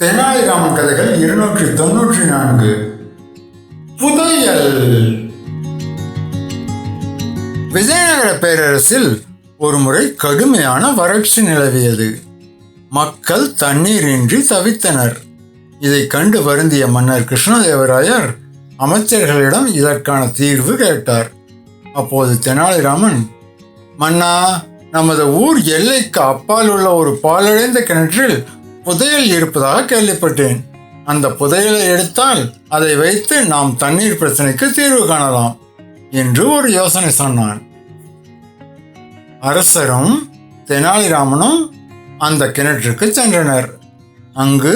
தெனாலிராமன் கதைகள் 294. புதையல். விஜயநகர பேரரசில் ஒருமுறை கடுமையான வறட்சி நிலவியது. மக்கள் தண்ணீரின்றி தவித்தனர். இதை கண்டு வருந்திய மன்னர் கிருஷ்ணதேவராயர் அமைச்சர்களிடம் இதற்கான தீர்வு கேட்டார். அப்போது தெனாலிராமன், மன்னா, நமது ஊர் எல்லைக்கு அப்பால் உள்ள ஒரு பாழடைந்த கிணற்றில் புதையல் இருப்பதாக கேள்விப்பட்டேன். அந்த புதையலை எடுத்தால் அதை வைத்து நாம் தண்ணீர் பிரச்சனைக்கு தீர்வு காணலாம் என்று ஒரு யோசனை சொன்னான். அரசரும் தெனாலிராமனும் அந்த கிணற்றுக்கு சென்றனர். அங்கு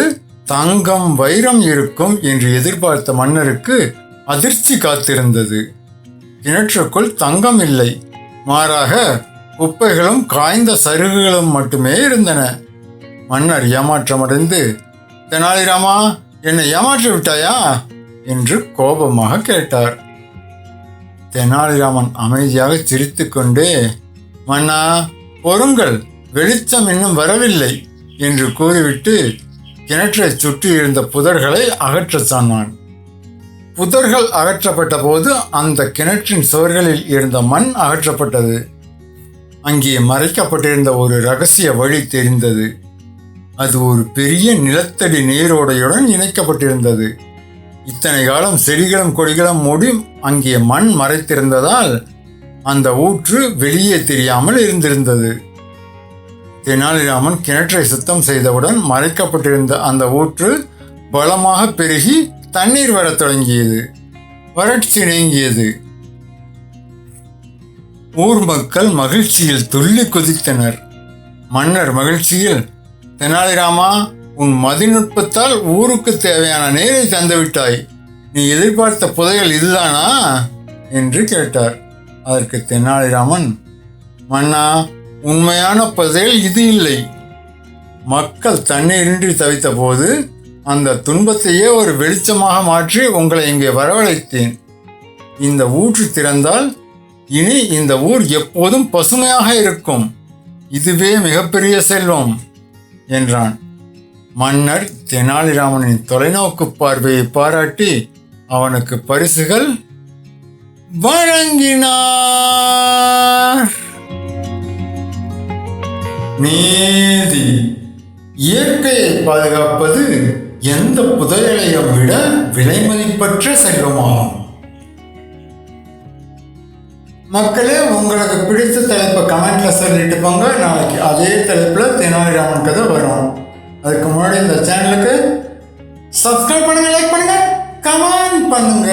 தங்கம் வைரம் இருக்கும் என்று எதிர்பார்த்த மன்னருக்கு அதிர்ச்சி காத்திருந்தது. கிணற்றுக்குள் தங்கம் இல்லை, மாறாக குப்பைகளும் காய்ந்த சருகுகளும் மட்டுமே இருந்தன. மன்னர் ஏமாற்றமடைந்து, தெனாலிராமா, என்னை ஏமாற்றி விட்டாயா என்று கோபமாக கேட்டார். தெனாலிராமன் அமைதியாக சிரித்து கொண்டே, மன்னா, பொறுங்கள், வெளிச்சம் இன்னும் வரவில்லை என்று கூறிவிட்டு கிணற்றை சுற்றி இருந்த புதர்களை அகற்றச் சொன்னான். புதர்கள் அகற்றப்பட்ட போது அந்த கிணற்றின் சுவர்களில் இருந்த மண் அகற்றப்பட்டது. அங்கே மறைக்கப்பட்டிருந்த ஒரு இரகசிய வழி தெரிந்தது. அது ஒரு பெரிய நிலத்தடி நீரோடையுடன் இணைக்கப்பட்டிருந்தது. இத்தனை காலம் செடிகளும் கொடிகளும் மூடி அங்கே மண் மறைத்திருந்ததால் அந்த ஊற்று வெளியே தெரியாமல் இருந்திருந்தது. தெனாலிராமன் கிணற்றை சுத்தம் செய்தவுடன் மறைக்கப்பட்டிருந்த அந்த ஊற்று பலமாக பெருகி தண்ணீர் வரத் தொடங்கியது. வறட்சி நீங்கியது. ஊர் மக்கள் மகிழ்ச்சியில் துள்ளி குதித்தனர். மன்னர் மகிழ்ச்சியில், தெனாலிராமா, உன் மதிநுட்பத்தால் ஊருக்கு தேவையான நீரை தந்துவிட்டாய். நீ எதிர்பார்த்த புதையல் இதுதானா என்று கேட்டார். அதற்கு தெனாலிராமன், மன்னா, உண்மையான புதையல் இது இல்லை. மக்கள் தண்ணீரின்றி தவித்த போது அந்த துன்பத்தையே ஒரு வெளிச்சமாக மாற்றி உங்களை இங்கே வரவழைத்தேன். இந்த ஊற்று திறந்தால் இனி இந்த ஊர் எப்போதும் பசுமையாக இருக்கும். இதுவே மிகப்பெரிய செல்வம் என்றான். மன்னர் தெனாலிராமனின் தொலைநோக்கு பார்வையை பாராட்டி அவனுக்கு பரிசுகள் வழங்கினார். நீதி. இயற்கையை பாதுகாப்பது எந்த புதையலையும் விட விலைமதிப்பற்ற செல்வமாகும். மக்களே, உங்களுக்கு பிடித்த தலைப்பை கமெண்ட்ல சொல்லிட்டு போங்க. நாளைக்கு அதே தலைப்பில் தெனாலிராமன் கதை வரும். அதுக்கு முன்னாடி இந்த சேனலுக்கு சப்ஸ்கிரைப் பண்ணுங்க, லைக் பண்ணுங்க, கமெண்ட் பண்ணுங்க.